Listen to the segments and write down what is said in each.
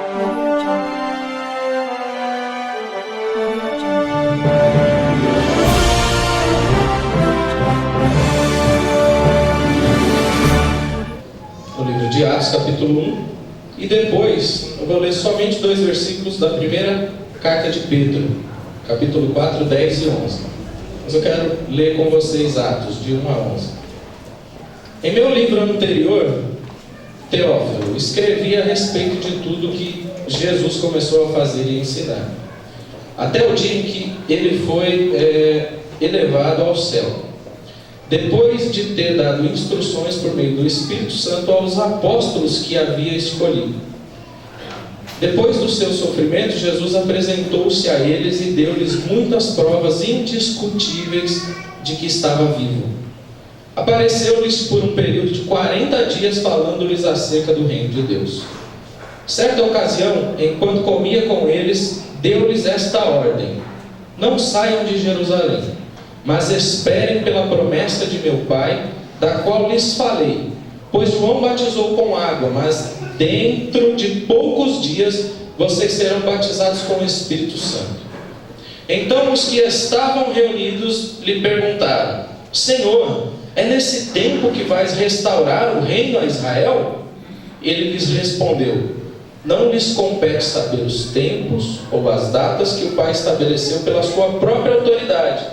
O livro de Atos, capítulo 1, e depois eu vou ler somente 2 versículos da primeira carta de Pedro, capítulo 4, 10 e 11. Mas eu quero ler com vocês Atos, de 1 a 11. Em meu livro anterior, Teófilo, escrevi a respeito de tudo que Jesus começou a fazer e ensinar, até o dia em que ele foi elevado ao céu, depois de ter dado instruções por meio do Espírito Santo aos apóstolos que havia escolhido. Depois do seu sofrimento, Jesus apresentou-se a eles e deu-lhes muitas provas indiscutíveis de que estava vivo. Apareceu-lhes por um período de 40 dias, falando-lhes acerca do reino de Deus. Certa ocasião, enquanto comia com eles, deu-lhes esta ordem: não saiam de Jerusalém, mas esperem pela promessa de meu Pai, da qual lhes falei. Pois João batizou com água, mas dentro de poucos dias vocês serão batizados com o Espírito Santo. Então os que estavam reunidos lhe perguntaram: Senhor, é nesse tempo que vais restaurar o reino a Israel? Ele lhes respondeu: não lhes compete saber os tempos ou as datas que o Pai estabeleceu pela sua própria autoridade,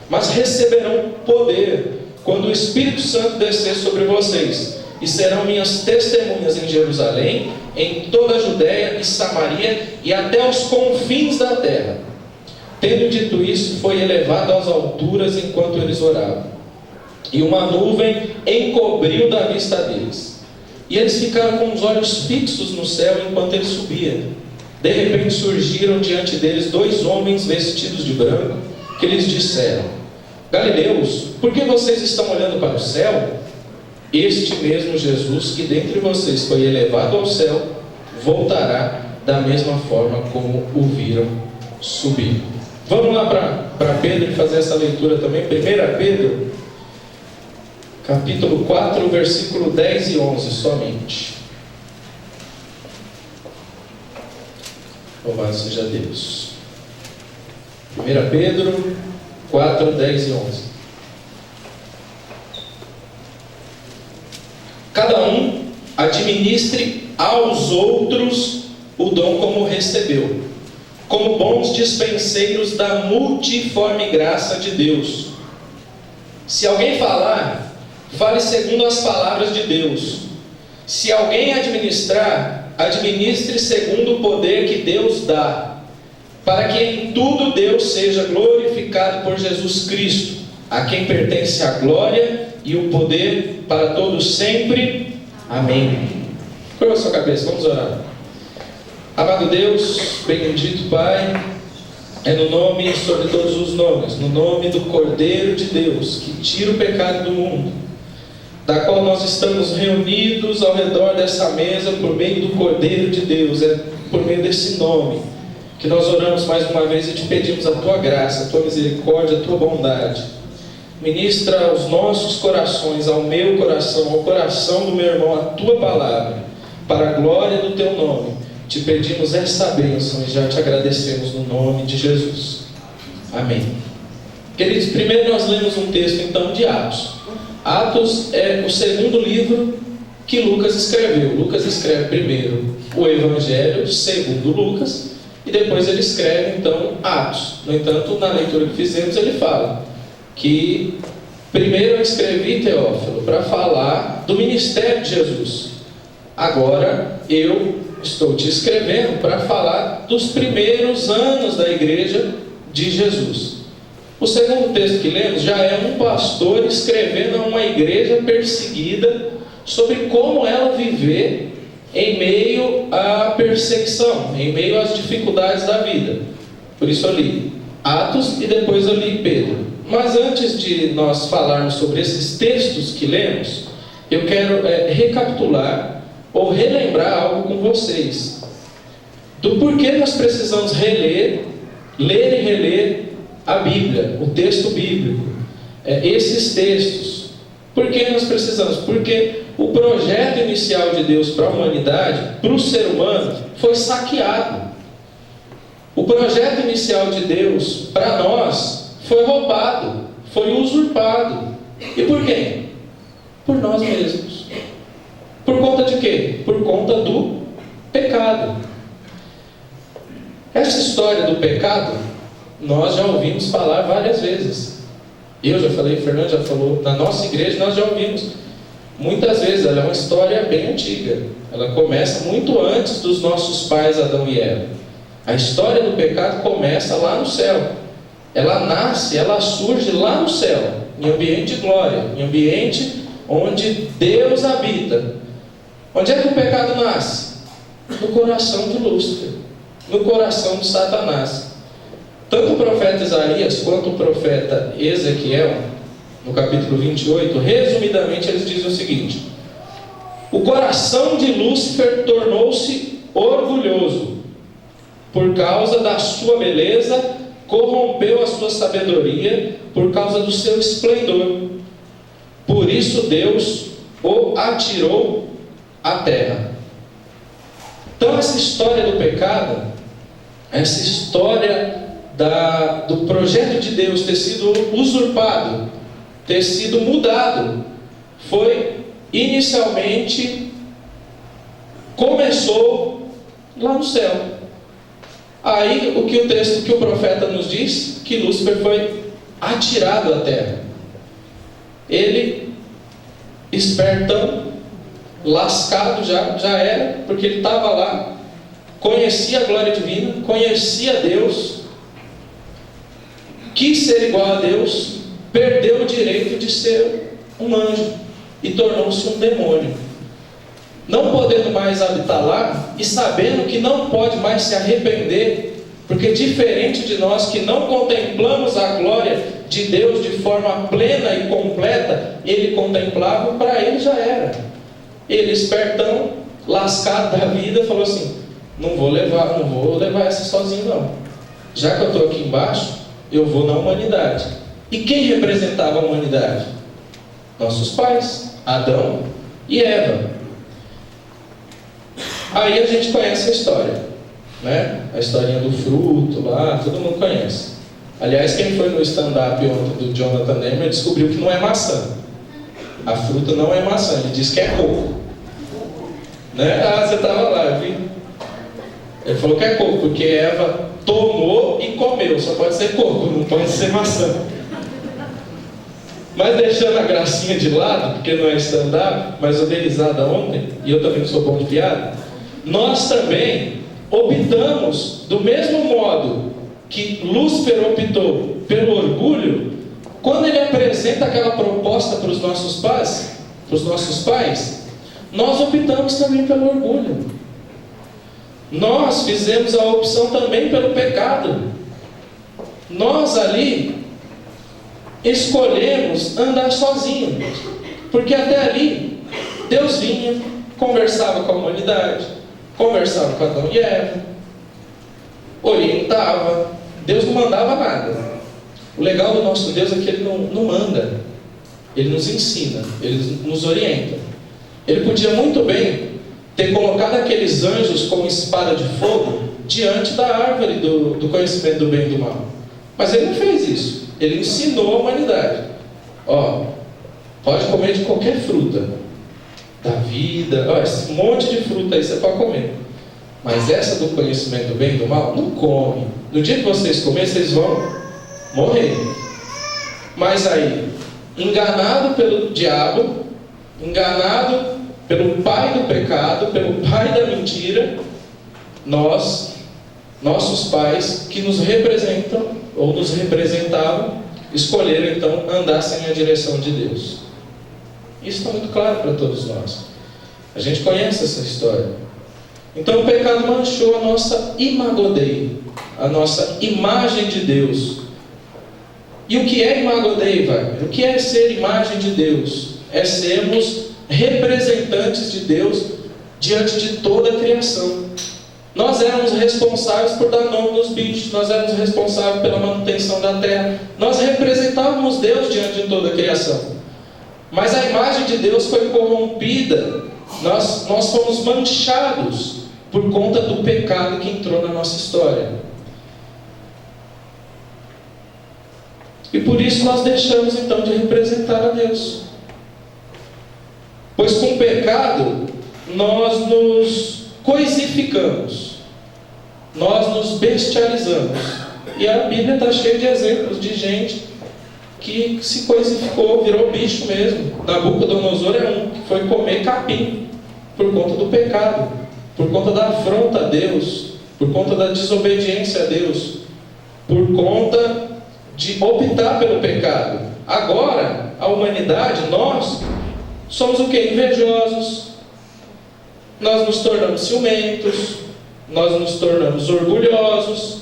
mas receberão poder quando o Espírito Santo descer sobre vocês, e serão minhas testemunhas em Jerusalém, em toda a Judéia e Samaria e até os confins da terra. Tendo dito isso, foi elevado às alturas enquanto eles oravam, e uma nuvem encobriu da vista deles. E eles ficaram com os olhos fixos no céu enquanto ele subia. De repente surgiram diante deles 2 homens vestidos de branco, que lhes disseram: Galileus, por que vocês estão olhando para o céu? Este mesmo Jesus que dentre vocês foi elevado ao céu, voltará da mesma forma como o viram subir. Vamos lá para Pedro e fazer essa leitura também. 1 Pedro, capítulo 4, versículo 10 e 11 somente. Louvado seja Deus. 1 Pedro 4, 10 e 11. Cada um administre aos outros o dom como recebeu, como bons dispenseiros da multiforme graça de Deus. Se alguém falar, fale segundo as palavras de Deus. Se alguém administrar, administre segundo o poder que Deus dá, para que em tudo Deus seja glorificado por Jesus Cristo, a quem pertence a glória e o poder para todos sempre. Amém. Curva a sua cabeça, vamos orar. Amado Deus, bendito Pai, é no nome sobre todos os nomes, no nome do Cordeiro de Deus, que tira o pecado do mundo, da qual nós estamos reunidos ao redor dessa mesa por meio do Cordeiro de Deus, é por meio desse nome que nós oramos mais uma vez e te pedimos a Tua graça, a Tua misericórdia, a Tua bondade. Ministra aos nossos corações, ao meu coração, ao coração do meu irmão, a Tua palavra, para a glória do Teu nome. Te pedimos essa bênção e já te agradecemos no nome de Jesus. Amém. Queridos, primeiro nós lemos um texto então de Atos. Atos é o segundo livro que Lucas escreveu. Lucas escreve primeiro o Evangelho, segundo Lucas, e depois ele escreve então Atos. No entanto, na leitura que fizemos, ele fala que primeiro eu escrevi Teófilo para falar do ministério de Jesus. Agora eu estou te escrevendo para falar dos primeiros anos da igreja de Jesus. O segundo texto que lemos já é um pastor escrevendo a uma igreja perseguida sobre como ela viver em meio à perseguição, em meio às dificuldades da vida. Por isso eu li Atos e depois eu li Pedro. Mas antes de nós falarmos sobre esses textos que lemos, eu quero recapitular ou relembrar algo com vocês, do porquê nós precisamos ler e reler a Bíblia, o texto bíblico, esses textos. Por que nós precisamos? Porque o projeto inicial de Deus para a humanidade, para o ser humano, foi saqueado. O projeto inicial de Deus para nós foi roubado, foi usurpado. E por quem? Por nós mesmos. Por conta de quê? Por conta do pecado. Essa história do pecado, nós já ouvimos falar várias vezes. Eu já falei, o Fernando já falou, na nossa igreja nós já ouvimos muitas vezes. Ela é uma história bem antiga. Ela começa muito antes dos nossos pais Adão e Eva. A história do pecado começa lá no céu. Ela nasce, ela surge lá no céu, em ambiente de glória, em ambiente onde Deus habita. Onde é que o pecado nasce? No coração de Lúcifer, no coração de Satanás. Tanto o profeta Isaías quanto o profeta Ezequiel, no capítulo 28, resumidamente eles dizem o seguinte: o coração de Lúcifer tornou-se orgulhoso, por causa da sua beleza, corrompeu a sua sabedoria, por causa do seu esplendor. Por isso Deus o atirou à terra. Então essa história do pecado, essa história do projeto de Deus ter sido usurpado, ter sido mudado, foi inicialmente, começou lá no céu. Aí o que o texto, que o profeta nos diz, que Lúcifer foi atirado à terra. Ele, espertão, lascado já era, porque ele estava lá, conhecia a glória divina, conhecia Deus, quis ser igual a Deus, perdeu o direito de ser um anjo e tornou-se um demônio. Não podendo mais habitar lá e sabendo que não pode mais se arrepender, porque diferente de nós que não contemplamos a glória de Deus de forma plena e completa, ele contemplava, para ele já era. Ele, espertão, lascado da vida, falou assim: não vou levar essa sozinho não. Já que eu estou aqui embaixo, eu vou na humanidade. E quem representava a humanidade? Nossos pais, Adão e Eva. Aí a gente conhece a história, né? A historinha do fruto lá, todo mundo conhece. Aliás, quem foi no stand-up ontem do Jonathan Nehmer descobriu que não é maçã. A fruta não é maçã, ele disse que é coco, né? Ah, você estava lá, eu vi. Ele falou que é coco, porque Eva tomou e comeu. Só pode ser coco, não pode ser maçã. Mas deixando a gracinha de lado, porque não é stand-up, mas eu dei risada ontem, e eu também não sou bom de piada. Nós também optamos, do mesmo modo que Lúcifer optou pelo orgulho, quando ele apresenta aquela proposta para os nossos pais, nós optamos também pelo orgulho. Nós fizemos a opção também pelo pecado. Nós ali escolhemos andar sozinhos, porque até ali Deus vinha, conversava com a humanidade, conversava com Adão e Eva, orientava. Deus não mandava nada. O legal do nosso Deus é que Ele não manda, Ele nos ensina, Ele nos orienta. Ele podia muito bem ter colocado aqueles anjos com espada de fogo diante da árvore do conhecimento do bem e do mal, mas Ele não fez isso. Ele ensinou a humanidade: ó, pode comer de qualquer fruta da vida, ó, esse monte de fruta aí você pode comer, mas essa do conhecimento do bem e do mal, não come. No dia que vocês comerem, vocês vão morrer. Mas aí, enganado pelo diabo, enganado pelo pai do pecado, pelo pai da mentira, nossos pais que nos representam ou nos representavam, escolheram então andar sem a direção de Deus. Isso está muito claro para todos nós. A gente conhece essa história. Então o pecado manchou a nossa imago Dei, a nossa imagem de Deus. E o que é imago Dei, Wagner? O que é ser imagem de Deus? É sermos representantes de Deus diante de toda a criação. Nós éramos responsáveis por dar nome nos bichos, nós éramos responsáveis pela manutenção da terra, nós representávamos Deus diante de toda a criação. Mas a imagem de Deus foi corrompida. Nós fomos manchados por conta do pecado que entrou na nossa história. E por isso nós deixamos então de representar a Deus. Pois com o pecado nós nos coisificamos, nós nos bestializamos. E a Bíblia está cheia de exemplos de gente que se coisificou, virou bicho mesmo. Nabucodonosor é um que foi comer capim por conta do pecado, por conta da afronta a Deus, por conta da desobediência a Deus, por conta de optar pelo pecado. Agora, a humanidade, nós somos o que? Invejosos, nós nos tornamos ciumentos, nós nos tornamos orgulhosos,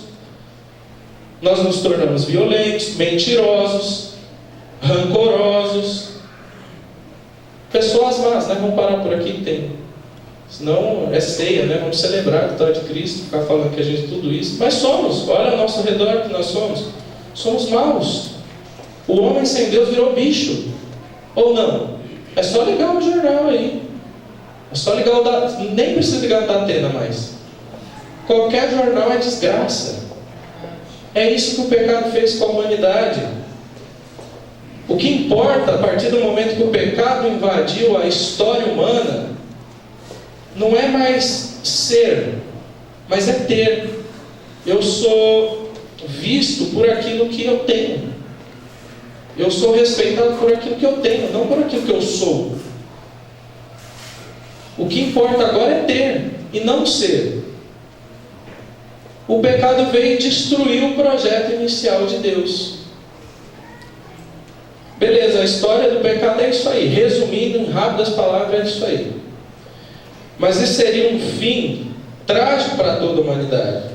nós nos tornamos violentos, mentirosos, rancorosos, pessoas más, né? Vamos parar por aqui, tem. Senão é ceia, né? Vamos celebrar a vitória de Cristo, ficar falando que a gente tudo isso. Mas somos, olha ao nosso redor que nós somos maus. O homem sem Deus virou bicho, ou não? É só ligar o jornal aí, é só ligar o da... nem precisa ligar o da Atena mais. Qualquer jornal é desgraça. É isso que o pecado fez com a humanidade. O que importa, a partir do momento que o pecado invadiu a história humana, não é mais ser, mas é ter. Eu sou visto por aquilo que eu tenho. Eu sou respeitado por aquilo que eu tenho, não por aquilo que eu sou. O que importa agora é ter, e não ser. O pecado veio destruir o projeto inicial de Deus. Beleza, a história do pecado é isso aí. Resumindo em rápidas palavras, é isso aí. Mas esse seria um fim trágico para toda a humanidade.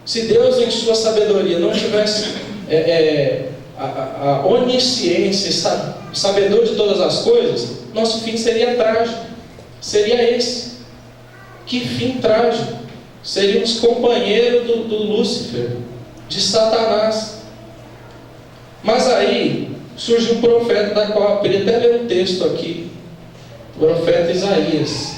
Se Deus, em sua sabedoria, não tivesse a onisciência, sabedor de todas as coisas, nosso fim seria trágico. Seria esse. Que fim trágico. Seríamos companheiros do Lúcifer, de Satanás. Mas aí surge um profeta, da qual eu queria até ler um texto aqui, o profeta Isaías.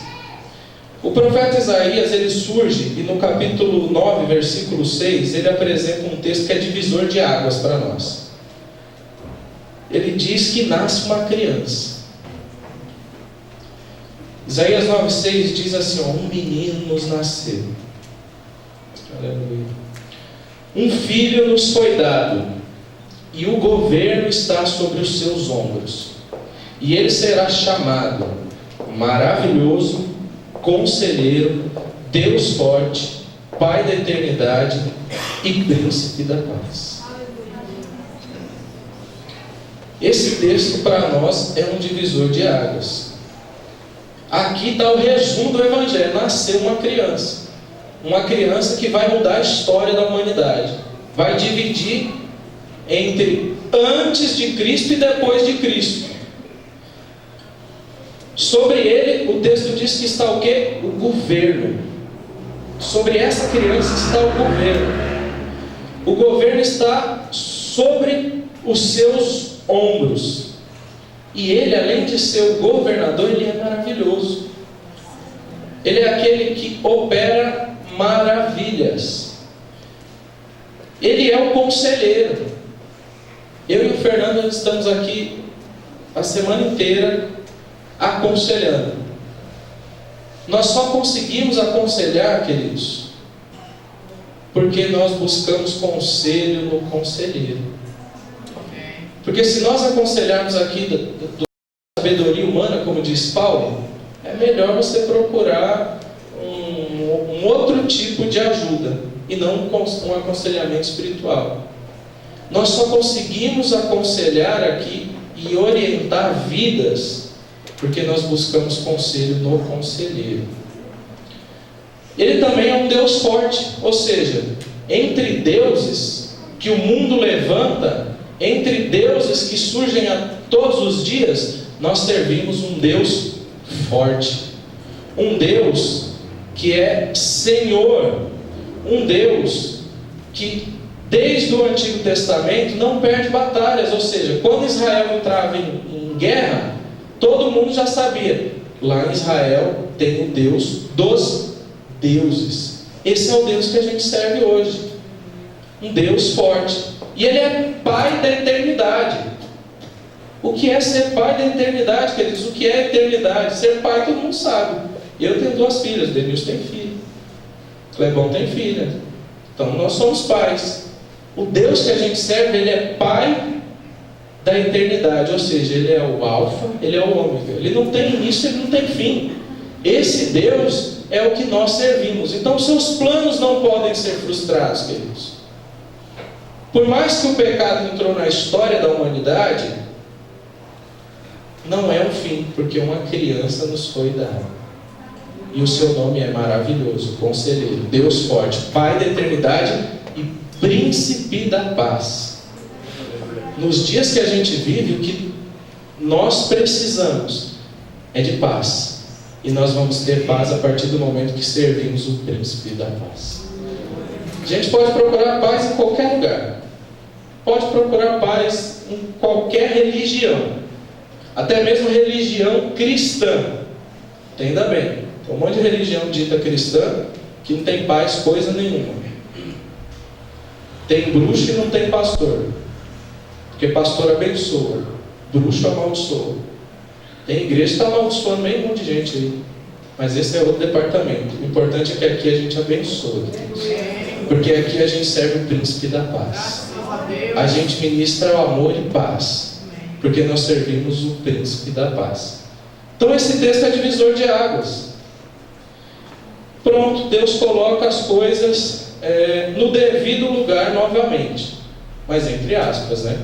O profeta Isaías, ele surge, e no capítulo 9, versículo 6, ele apresenta um texto que é divisor de águas para nós. Ele diz que nasce uma criança. Isaías 9,6 diz assim, um menino nos nasceu. Aleluia. Um filho nos foi dado, e o governo está sobre os seus ombros. E ele será chamado Maravilhoso, Conselheiro, Deus Forte, Pai da Eternidade e Príncipe da Paz. Esse texto para nós é um divisor de águas. Aqui está o resumo do Evangelho. Nasceu uma criança. Uma criança que vai mudar a história da humanidade. Vai dividir entre antes de Cristo e depois de Cristo. Sobre ele, o texto diz que está o quê? O governo. Sobre essa criança está o governo. O governo está sobre os seus ombros. E ele, além de ser o governador, ele é maravilhoso. Ele é aquele que opera maravilhas. Ele é o conselheiro. Eu e o Fernando estamos aqui a semana inteira aconselhando. Nós só conseguimos aconselhar, queridos, porque nós buscamos conselho no conselheiro. Porque se nós aconselharmos aqui da sabedoria humana, como diz Paulo, é melhor você procurar um outro tipo de ajuda e não um aconselhamento espiritual. Nós só conseguimos aconselhar aqui e orientar vidas porque nós buscamos conselho no conselheiro. Ele também é um Deus forte, ou seja, entre deuses que o mundo levanta, entre deuses que surgem a todos os dias, nós servimos um Deus forte, um Deus que é Senhor, um Deus que desde o Antigo Testamento não perde batalhas, ou seja, quando Israel entrava em guerra, todo mundo já sabia. Lá em Israel tem o Deus dos deuses. Esse é o Deus que a gente serve hoje. Um Deus forte. E Ele é Pai da eternidade. O que é ser pai da eternidade, queridos? O que é eternidade? Ser pai todo mundo sabe. Eu tenho 2 filhas, Denilson tem filho, Clebão tem filha. Então nós somos pais. O Deus que a gente serve, Ele é Pai da eternidade. Ou seja, Ele é o alfa, Ele é o ômega. Ele não tem início, Ele não tem fim. Esse Deus é o que nós servimos. Então seus planos não podem ser frustrados, queridos. Por mais que o pecado entrou na história da humanidade, não é um fim, porque uma criança nos foi dada. E o seu nome é maravilhoso, Conselheiro, Deus forte, Pai da eternidade e Príncipe da paz. Nos dias que a gente vive, o que nós precisamos é de paz. E nós vamos ter paz a partir do momento que servimos o Príncipe da paz. A gente pode procurar paz em qualquer lugar. Pode procurar paz em qualquer religião. Até mesmo religião cristã. Entenda bem. Tem um monte de religião dita cristã que não tem paz coisa nenhuma. Tem bruxo e não tem pastor. Porque pastor abençoa, bruxo amaldiçoa. Tem igreja que está amaldiçoando meio monte de gente aí. Mas esse é outro departamento. O importante é que aqui a gente abençoa. Porque aqui a gente serve o Príncipe da paz. A gente ministra o amor e paz. Porque nós servimos o Príncipe da paz. Então esse texto é divisor de águas. Pronto, Deus coloca as coisas no devido lugar novamente. Mas entre aspas, né?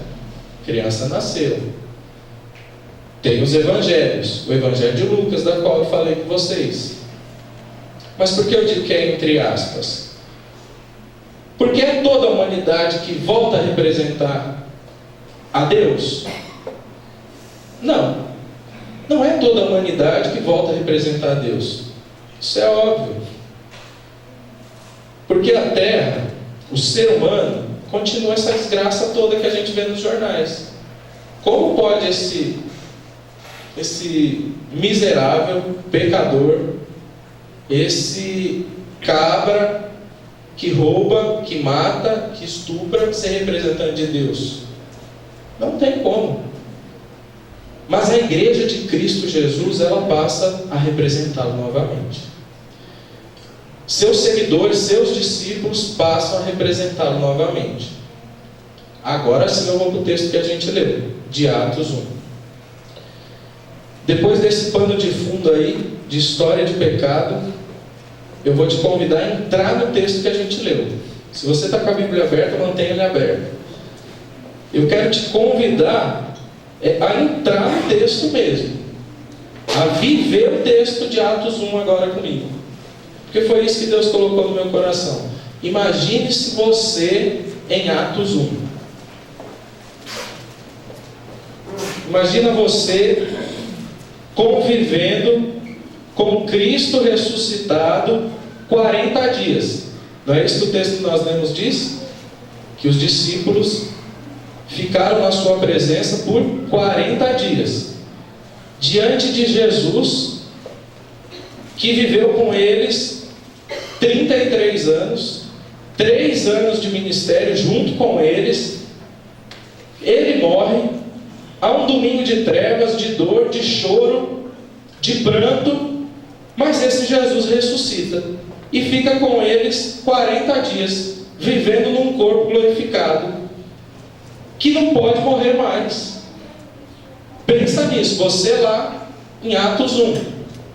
Criança nasceu. Tem os evangelhos. O evangelho de Lucas, da qual eu falei com vocês. Mas por que eu digo que é entre aspas? Porque é toda a humanidade que volta a representar a Deus? Não. Não é toda a humanidade que volta a representar a Deus. Isso é óbvio. Porque a Terra, o ser humano, continua essa desgraça toda que a gente vê nos jornais. Como pode esse miserável pecador, esse cabra que rouba, que mata, que estupra, ser representante de Deus? Não tem como. Mas a igreja de Cristo Jesus, ela passa a representá-lo novamente. Seus seguidores, seus discípulos passam a representá-lo novamente. Agora sim eu vou para o texto que a gente leu, de Atos 1. Depois desse pano de fundo aí, de história de pecado, eu vou te convidar a entrar no texto que a gente leu. Se você está com a Bíblia aberta, mantenha ele aberto. Eu quero te convidar a entrar no texto mesmo, a viver o texto de Atos 1 agora comigo, porque foi isso que Deus colocou no meu coração. Imagine-se você em Atos 1. Imagina você convivendo com Cristo ressuscitado 40 dias. Não é isso que o texto que nós lemos diz? Que os discípulos ficaram na sua presença por 40 dias, diante de Jesus, que viveu com eles 33 anos, 3 anos de ministério junto com eles. Ele morre, há um domingo de trevas, de dor, de choro, de pranto, mas esse Jesus ressuscita e fica com eles 40 dias, vivendo num corpo glorificado, que não pode morrer mais. Pensa nisso, você lá em Atos 1,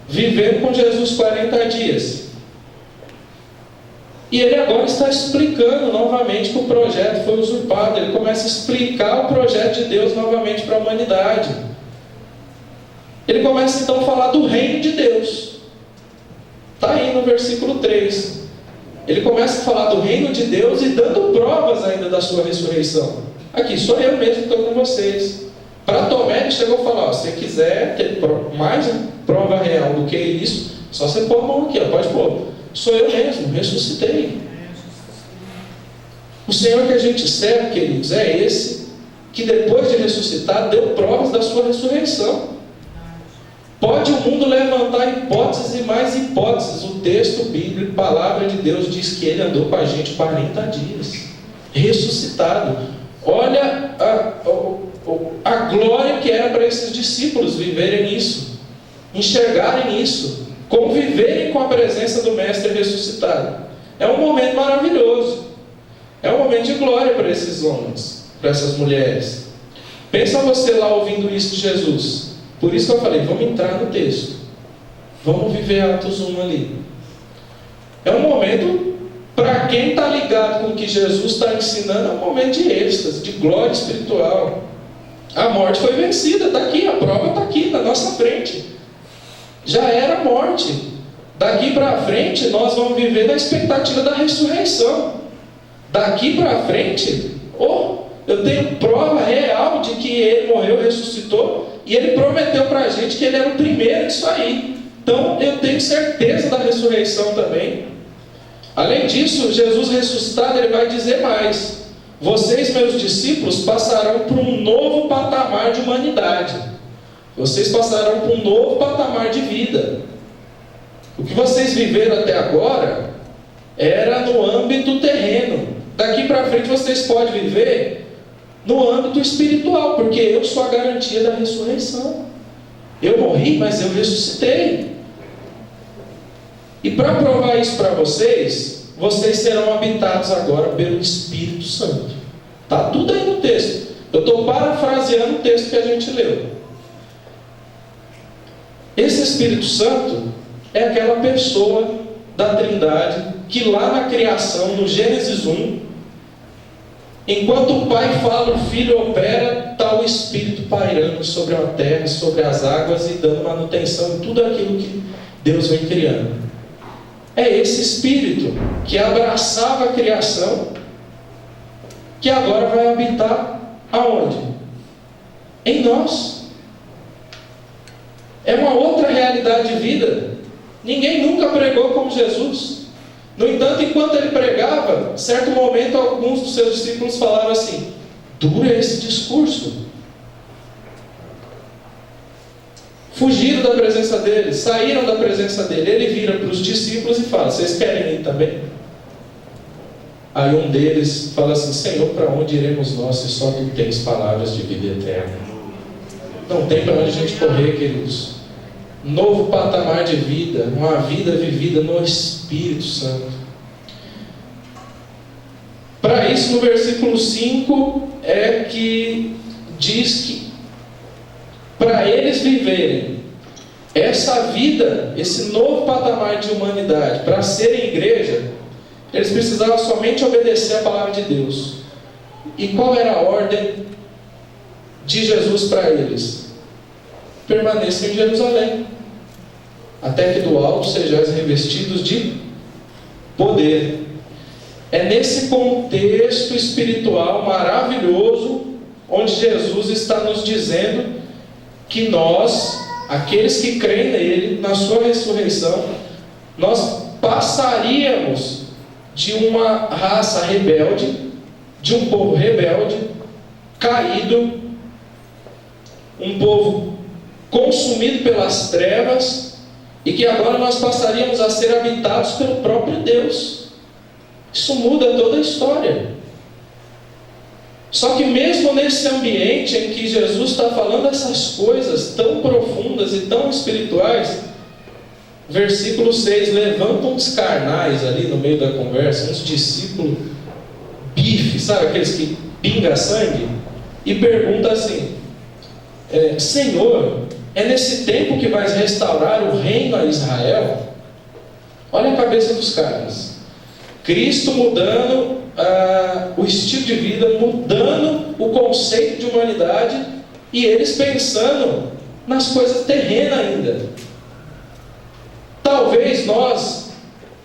vivendo com Jesus 40 dias. E ele agora está explicando novamente que o projeto foi usurpado. Ele começa a explicar o projeto de Deus novamente para a humanidade. Ele começa então a falar do reino de Deus. Está aí no versículo 3. Ele começa a falar do reino de Deus e dando provas ainda da sua ressurreição. Aqui, sou eu mesmo que estou com vocês. Para Tomé, ele chegou a falar: se você quiser ter mais prova real do que isso, só você pôr a mão aqui, pode pôr. Sou eu mesmo, ressuscitei. O Senhor que a gente serve, queridos, é esse que depois de ressuscitar, deu provas da sua ressurreição. Pode o mundo levantar hipóteses e mais hipóteses. O texto bíblico, palavra de Deus, diz que ele andou com a gente 40 dias, ressuscitado. Olha a glória que era para esses discípulos viverem isso, enxergarem isso, conviverem com a presença do Mestre ressuscitado. É um momento maravilhoso, é um momento de glória para esses homens, para essas mulheres. Pensa você lá ouvindo isso de Jesus. Por isso que eu falei, vamos entrar no texto, vamos viver Atos 1 ali. É um momento, para quem está ligado com o que Jesus está ensinando, é um momento de êxtase, de glória espiritual. A morte foi vencida, está aqui, a prova está aqui na nossa frente. Já era a morte. Daqui para frente nós vamos viver na expectativa da ressurreição. Daqui para frente, eu tenho prova real de que ele morreu, ressuscitou, e ele prometeu para a gente que ele era o primeiro disso aí. Então eu tenho certeza da ressurreição também. Além disso, Jesus ressuscitado, ele vai dizer mais: vocês, meus discípulos, passarão por um novo patamar de humanidade. Vocês passarão por um novo patamar de vida. O que vocês viveram até agora era no âmbito terreno. Daqui para frente vocês podem viver no âmbito espiritual, porque eu sou a garantia da ressurreição. Eu morri, mas eu ressuscitei. E para provar isso para vocês, vocês serão habitados agora pelo Espírito Santo. Está tudo aí no texto. Eu estou parafraseando o texto que a gente leu. Esse Espírito Santo é aquela pessoa da Trindade que lá na criação, no Gênesis 1, enquanto o Pai fala, o Filho opera, está o Espírito pairando sobre a terra, sobre as águas e dando manutenção em tudo aquilo que Deus vem criando. É esse Espírito que abraçava a criação, que agora vai habitar aonde? Em nós. É uma outra realidade de vida. Ninguém nunca pregou como Jesus. No entanto, enquanto ele pregava, em certo momento alguns dos seus discípulos falaram assim: duro é esse discurso. Fugiram da presença dele, saíram da presença dele. Ele vira para os discípulos e fala: vocês querem ir também? Aí um deles fala assim: Senhor, para onde iremos nós se só tu tens palavras de vida eterna? Não tem para onde a gente correr, queridos. Novo patamar de vida, uma vida vivida no Espírito Santo. Para isso, no versículo 5, é que diz que para eles viverem essa vida, esse novo patamar de humanidade, para serem igreja, eles precisavam somente obedecer a palavra de Deus. E qual era a ordem de Jesus para eles? Permaneçam em Jerusalém, até que do alto sejais revestidos de poder. É nesse contexto espiritual maravilhoso onde Jesus está nos dizendo que nós, aqueles que creem nele, na sua ressurreição, nós passaríamos de uma raça rebelde, de um povo rebelde, caído, um povo consumido pelas trevas, e que agora nós passaríamos a ser habitados pelo próprio Deus. Isso muda toda a história. Só que mesmo nesse ambiente em que Jesus está falando essas coisas tão profundas e tão espirituais, versículo 6, levantam uns carnais ali no meio da conversa, uns discípulos bife, sabe aqueles que pinga sangue, e pergunta assim: Senhor, é nesse tempo que vais restaurar o reino a Israel? Olha a cabeça dos caras. Cristo mudando o estilo de vida, mudando o conceito de humanidade, e eles pensando nas coisas terrenas ainda. Talvez nós,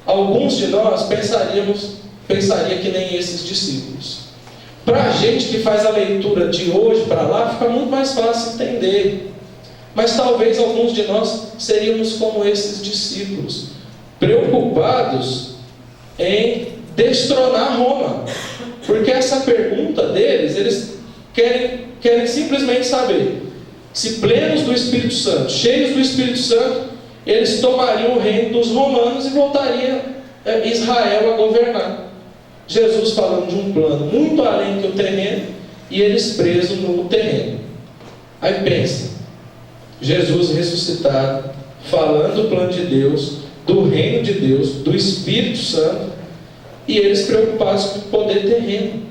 alguns de nós, pensaria que nem esses discípulos. Para a gente que faz a leitura de hoje para lá, fica muito mais fácil entender. Mas talvez alguns de nós seríamos como esses discípulos, preocupados em destronar Roma. Porque essa pergunta deles, eles querem simplesmente saber se plenos do Espírito Santo, cheios do Espírito Santo, eles tomariam o reino dos romanos e voltaria Israel a governar. Jesus falando de um plano muito além do terreno e eles presos no terreno. Aí pensa, Jesus ressuscitado, falando do plano de Deus, do reino de Deus, do Espírito Santo, e eles preocupados com o poder terreno,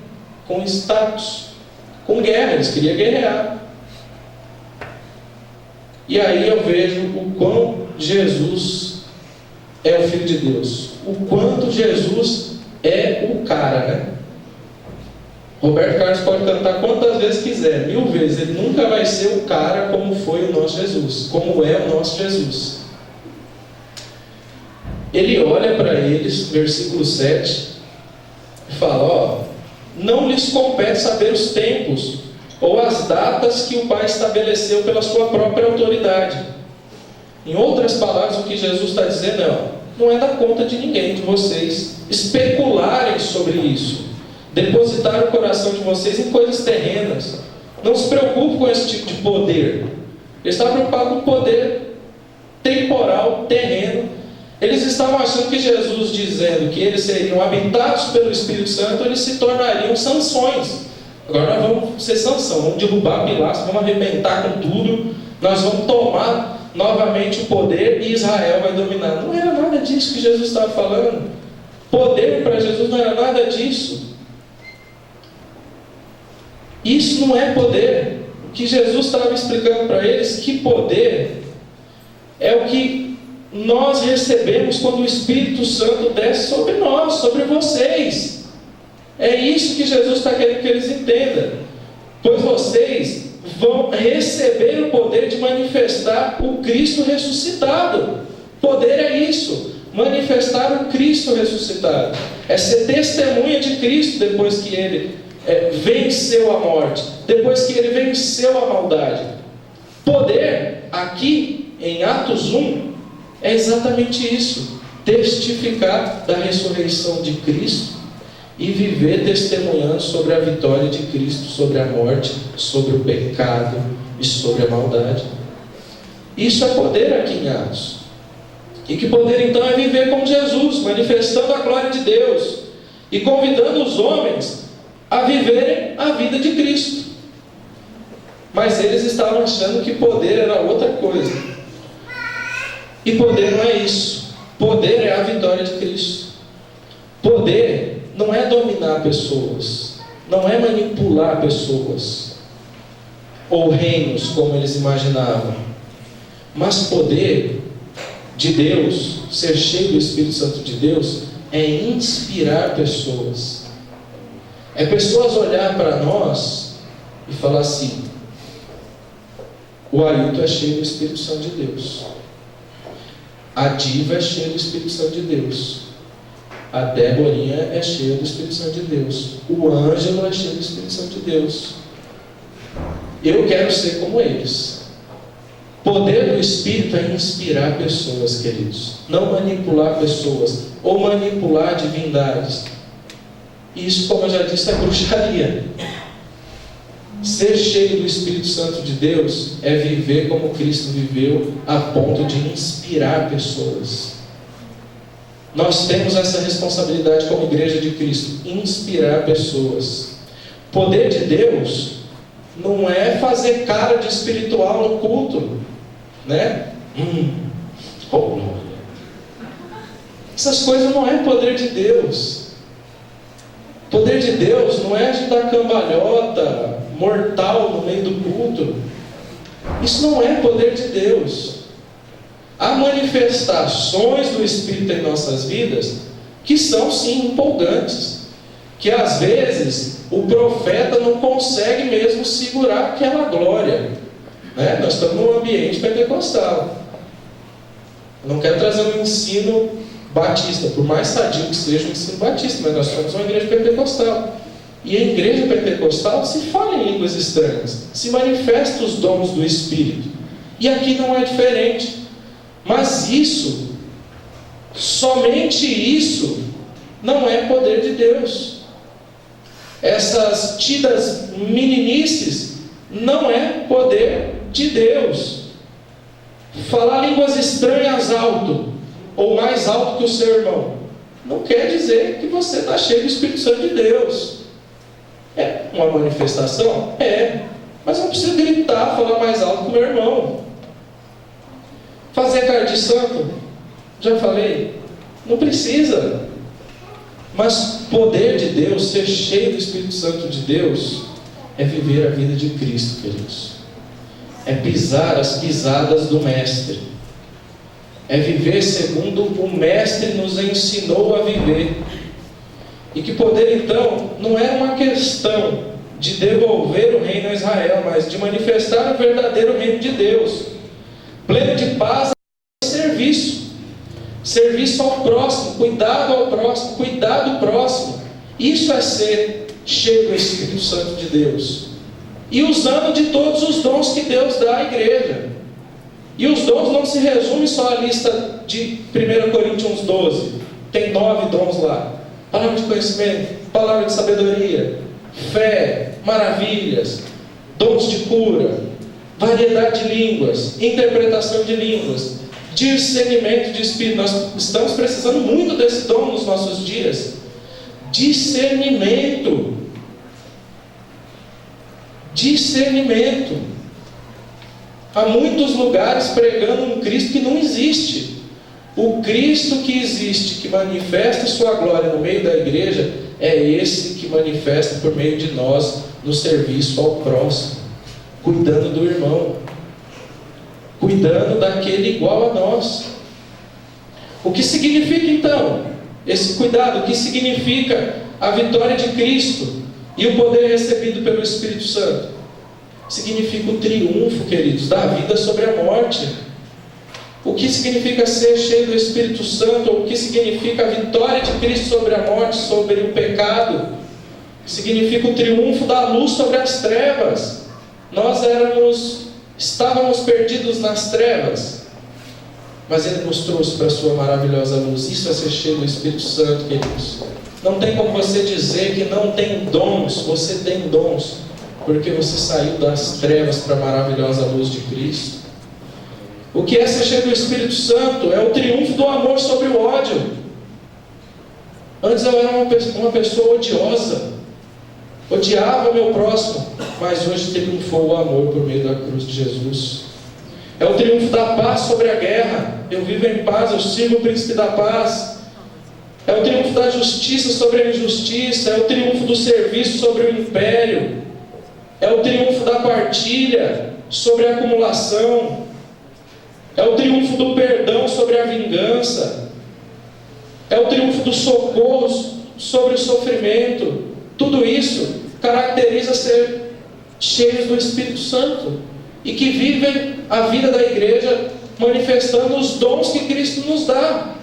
com status, com guerra, eles queriam guerrear. E aí eu vejo o quão Jesus é o Filho de Deus, o quanto Jesus é o cara, né? Roberto Carlos pode cantar quantas vezes quiser, 1000 vezes, ele nunca vai ser o cara como foi o nosso Jesus, como é o nosso Jesus. Ele olha para eles, versículo 7, e fala: não lhes compete saber os tempos ou as datas que o Pai estabeleceu pela sua própria autoridade. Em outras palavras, o que Jesus está dizendo não é da conta de ninguém, de vocês especularem sobre isso, depositar o coração de vocês em coisas terrenas. Não se preocupe com esse tipo de poder. Ele está preocupado com o poder temporal, terreno. Eles estavam achando que Jesus, dizendo que eles seriam habitados pelo Espírito Santo, eles se tornariam Sansões. Agora nós vamos ser Sansão, vamos derrubar Pilatos, vamos arrebentar com tudo, nós vamos tomar novamente o poder e Israel vai dominar. Não era nada disso que Jesus estava falando. Poder para Jesus não era nada disso. Isso não é poder. O que Jesus estava explicando para eles, que poder é o que nós recebemos quando o Espírito Santo desce sobre nós, sobre vocês. É isso que Jesus está querendo que eles entendam. Pois vocês vão receber o poder de manifestar o Cristo ressuscitado. Poder é isso, manifestar o Cristo ressuscitado. É ser testemunha de Cristo depois que Ele venceu a morte, depois que Ele venceu a maldade. Poder, aqui em Atos 1, é exatamente isso: testificar da ressurreição de Cristo e viver testemunhando sobre a vitória de Cristo, sobre a morte, sobre o pecado e sobre a maldade. Isso é poder aqui em Atos. E que poder então é viver como Jesus, manifestando a glória de Deus e convidando os homens a viverem a vida de Cristo. Mas eles estavam achando que poder era outra coisa. E poder não é isso. Poder é a vitória de Cristo. Poder não é dominar pessoas, não é manipular pessoas ou reinos como eles imaginavam. Mas poder de Deus, ser cheio do Espírito Santo de Deus, é inspirar pessoas. É pessoas olhar para nós e falar assim: o Ailton é cheio do Espírito Santo de Deus, a Diva é cheia do Espírito Santo de Deus, a Déborinha é cheia do Espírito Santo de Deus, o Ângelo é cheio do Espírito Santo de Deus. Eu quero ser como eles. Poder do Espírito é inspirar pessoas, queridos, não manipular pessoas ou manipular divindades. Isso, como eu já disse, é bruxaria. Ser cheio do Espírito Santo de Deus é viver como Cristo viveu, a ponto de inspirar pessoas. Nós temos essa responsabilidade como igreja de Cristo, inspirar pessoas. Poder de Deus não é fazer cara de espiritual no culto, né? Oh, essas coisas não é poder de Deus. Poder de Deus não é de dar cambalhota mortal no meio do culto. Isso não é poder de Deus. Há manifestações do Espírito em nossas vidas que são sim empolgantes, que às vezes o profeta não consegue mesmo segurar aquela glória, né? Nós estamos num ambiente pentecostal. Eu não quero trazer um ensino batista, por mais sadio que seja o ensino batista, mas nós somos uma igreja pentecostal. E em igreja pentecostal se fala em línguas estranhas, se manifesta os dons do Espírito. E aqui não é diferente. Mas isso, somente isso, não é poder de Deus. essas tidas meninices, não é poder de Deus. Falar línguas estranhas alto, ou mais alto que o seu irmão, não quer dizer que você está cheio do Espírito Santo de Deus. É uma manifestação? É. Mas não precisa gritar, falar mais alto que o meu irmão. Fazer cara de santo? Já falei. Não precisa. Mas poder de Deus, ser cheio do Espírito Santo de Deus, é viver a vida de Cristo, queridos. É pisar as pisadas do Mestre. É viver segundo o Mestre nos ensinou a viver. E que poder, então, não é uma questão de devolver o reino a Israel, mas de manifestar o verdadeiro reino de Deus, pleno de paz e serviço. Serviço ao próximo, cuidado ao próximo, cuidado do próximo. Isso é ser cheio do Espírito Santo de Deus. E usando de todos os dons que Deus dá à igreja. E os dons não se resumem só à lista de 1 Coríntios 12. Tem 9 dons lá. Palavra de conhecimento, palavra de sabedoria, fé, maravilhas, dons de cura, variedade de línguas, interpretação de línguas, discernimento de espírito. Nós estamos precisando muito desse dom nos nossos dias. Discernimento. Discernimento. Há muitos lugares pregando um Cristo que não existe. O Cristo que existe, que manifesta sua glória no meio da igreja, é esse que manifesta por meio de nós no serviço ao próximo, cuidando do irmão, cuidando daquele igual a nós. O que significa então esse cuidado? O que significa a vitória de Cristo e o poder recebido pelo Espírito Santo? Significa o triunfo, queridos, da vida sobre a morte. O que significa ser cheio do Espírito Santo? O que significa a vitória de Cristo sobre a morte, sobre o pecado? Significa o triunfo da luz sobre as trevas. Nós estávamos perdidos nas trevas, mas Ele nos trouxe para a sua maravilhosa luz. Isso é ser cheio do Espírito Santo, queridos. Não tem como você dizer que não tem dons. Você tem dons, porque você saiu das trevas para a maravilhosa luz de Cristo. O que é ser cheio do Espírito Santo? É o triunfo do amor sobre o ódio. Antes eu era uma pessoa odiosa, odiava o meu próximo, mas hoje triunfou o amor por meio da cruz de Jesus. É o triunfo da paz sobre a guerra. Eu vivo em paz, eu sirvo o príncipe da paz. É o triunfo da justiça sobre a injustiça. É o triunfo do serviço sobre o império. É o triunfo da partilha sobre a acumulação. É o triunfo do perdão sobre a vingança. É o triunfo do socorro sobre o sofrimento. Tudo isso caracteriza ser cheios do Espírito Santo e que vivem a vida da igreja manifestando os dons que Cristo nos dá.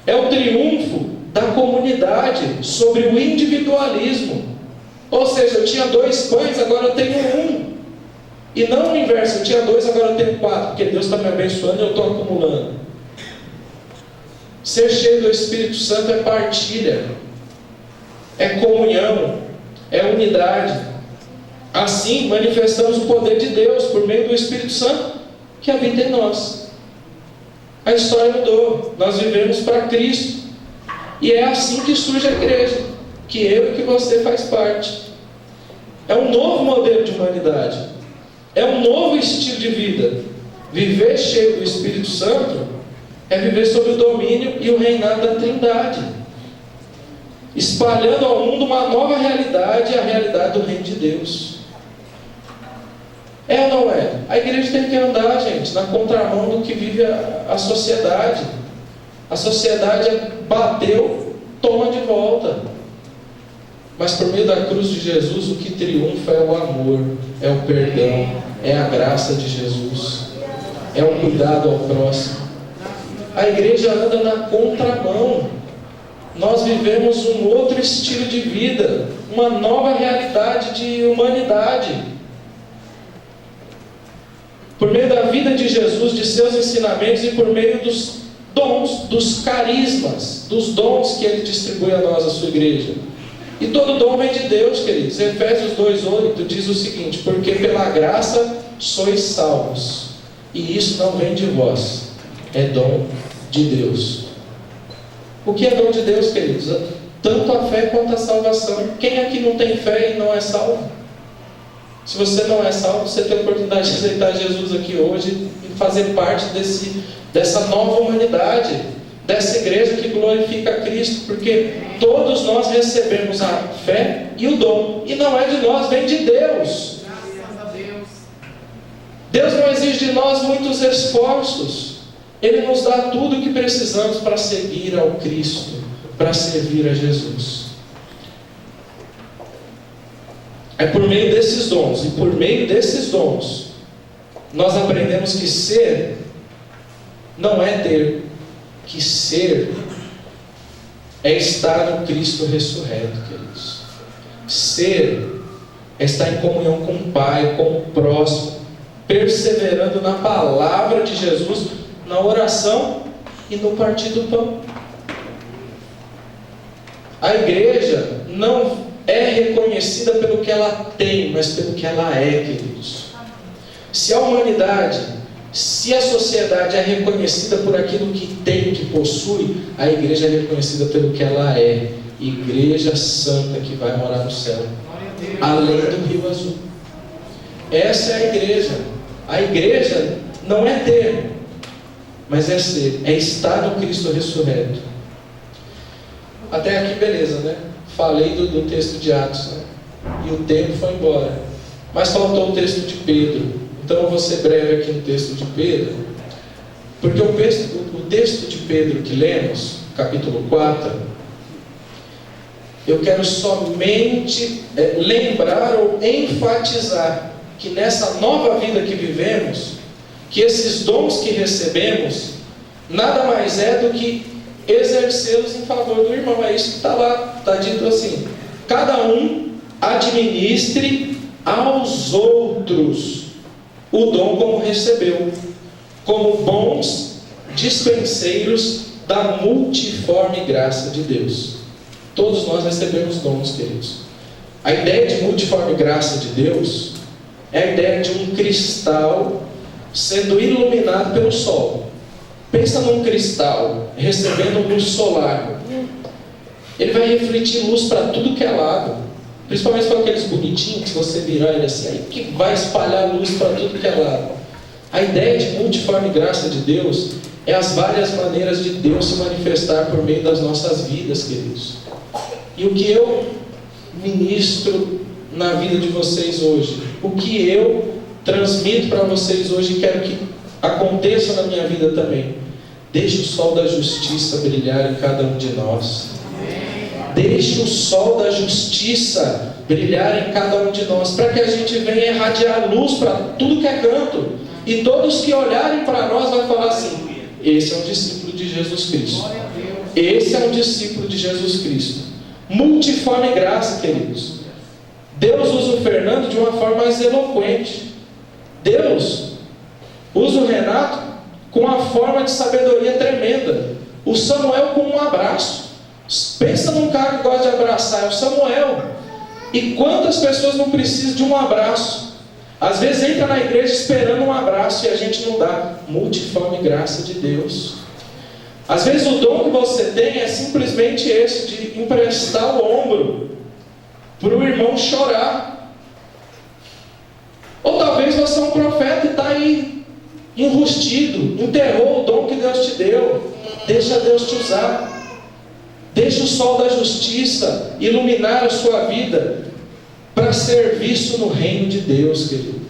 É o triunfo da comunidade sobre o individualismo. Ou seja, eu tinha 2 pães, agora eu tenho 1. E não o inverso, eu tinha 2, agora eu tenho 4, porque Deus está me abençoando e eu estou acumulando. Ser cheio do Espírito Santo é partilha, é comunhão, é unidade. Assim manifestamos o poder de Deus por meio do Espírito Santo que habita em nós. A história mudou, nós vivemos para Cristo. E é assim que surge a igreja, que eu e que você faz parte. É um novo modelo de humanidade. É um novo estilo de vida. Viver cheio do Espírito Santo é viver sob o domínio e o reinado da Trindade, espalhando ao mundo uma nova realidade, a realidade do reino de Deus. É ou não é? A igreja tem que andar, gente, na contramão do que vive a sociedade. A sociedade bateu, toma de volta. Mas por meio da cruz de Jesus, o que triunfa é o amor, é o perdão, é a graça de Jesus, é o cuidado ao próximo. A igreja anda na contramão. Nós vivemos um outro estilo de vida, uma nova realidade de humanidade. Por meio da vida de Jesus, de seus ensinamentos e por meio dos dons, dos carismas, dos dons que Ele distribui a nós, a sua igreja. E todo dom vem de Deus, queridos. Efésios 2:8 diz o seguinte: porque pela graça sois salvos, e isso não vem de vós, é dom de Deus. O que é dom de Deus, queridos? Tanto a fé quanto a salvação. Quem aqui não tem fé e não é salvo? Se você não é salvo, você tem a oportunidade de aceitar Jesus aqui hoje e fazer parte dessa nova humanidade, dessa igreja que glorifica a Cristo, porque todos nós recebemos a fé e o dom, e não é de nós, vem de Deus. Graças a Deus. Deus não exige de nós muitos esforços, Ele nos dá tudo o que precisamos para seguir ao Cristo, para servir a Jesus. É por meio desses dons, e por meio desses dons, nós aprendemos que ser não é ter, que ser é estar no Cristo ressurreto, queridos. Ser é estar em comunhão com o Pai, com o próximo, perseverando na palavra de Jesus, na oração e no partir do pão. A igreja não é reconhecida pelo que ela tem, mas pelo que ela é, queridos. Se a humanidade, se a sociedade é reconhecida por aquilo que tem, que possui, a igreja é reconhecida pelo que ela é. Igreja santa que vai morar no céu, além do Rio Azul. Essa é a igreja. A igreja não é ter, mas é ser, é estar no Cristo ressurreto. Até aqui beleza, né? Falei do texto de Atos, né? E o tempo foi embora, mas faltou o texto de Pedro. Então eu vou ser breve aqui no texto de Pedro, porque o texto de Pedro que lemos, capítulo 4, eu quero somente lembrar ou enfatizar que nessa nova vida que vivemos, que esses dons que recebemos, nada mais é do que exercê-los em favor do irmão. É isso que está lá, está dito assim: cada um administre aos outros o dom como recebeu, como bons dispenseiros da multiforme graça de Deus. Todos nós recebemos dons, queridos. A ideia de multiforme graça de Deus é a ideia de um cristal sendo iluminado pelo sol. Pensa num cristal recebendo luz solar. Ele vai refletir luz para tudo que é lado, principalmente para aqueles bonitinhos que você virar ele assim, aí que vai espalhar luz para tudo que é lado. A ideia de multiforme graça de Deus é as várias maneiras de Deus se manifestar por meio das nossas vidas, queridos. E o que eu ministro na vida de vocês hoje, o que eu transmito para vocês hoje e quero que aconteça na minha vida também: deixe o sol da justiça brilhar em cada um de nós. Deixe o sol da justiça brilhar em cada um de nós, para que a gente venha irradiar luz para tudo que é canto, e todos que olharem para nós vão falar assim: esse é um discípulo de Jesus Cristo. Esse é um discípulo de Jesus Cristo. Multiforme graça, queridos. Deus usa o Fernando de uma forma mais eloquente. Deus usa o Renato com uma forma de sabedoria tremenda. O Samuel com um abraço. Pensa num cara que gosta de abraçar, é o Samuel. E quantas pessoas não precisam de um abraço? Às vezes entra na igreja esperando um abraço e a gente não dá. Multiforme graça de Deus. Às vezes o dom que você tem é simplesmente esse, de emprestar o ombro para o irmão chorar. Ou talvez você é um profeta e está aí enrustido, enterrou o dom que Deus te deu. Deixa Deus te usar. Deixa o sol da justiça iluminar a sua vida para serviço no reino de Deus, querido.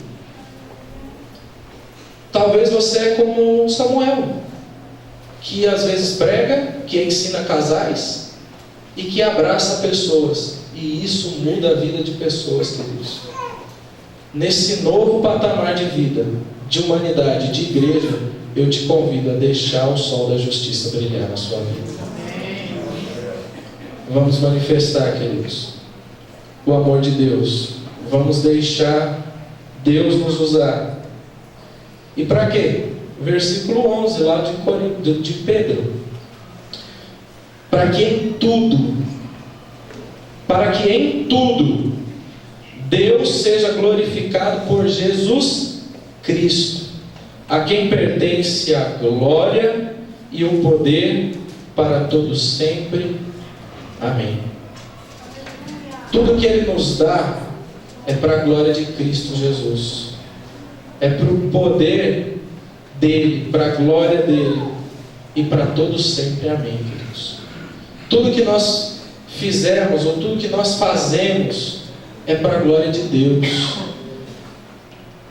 Talvez você é como Samuel, que às vezes prega, que ensina casais e que abraça pessoas, e isso muda a vida de pessoas, queridos. Nesse novo patamar de vida, de humanidade, de igreja, eu te convido a deixar o sol da justiça brilhar na sua vida. Vamos manifestar, queridos, o amor de Deus. Vamos deixar Deus nos usar. E para quê? Versículo 11 lá de Pedro: para que em tudo para que em tudo Deus seja glorificado por Jesus Cristo, a quem pertence a glória e o poder para todos sempre. Amém. Tudo que Ele nos dá é para a glória de Cristo Jesus, é para o poder dEle, para a glória dEle e para todos sempre. Amém, queridos. Tudo que nós fizermos ou tudo que nós fazemos é para a glória de Deus,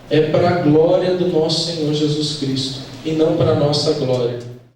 é para a glória do nosso Senhor Jesus Cristo e não para a nossa glória.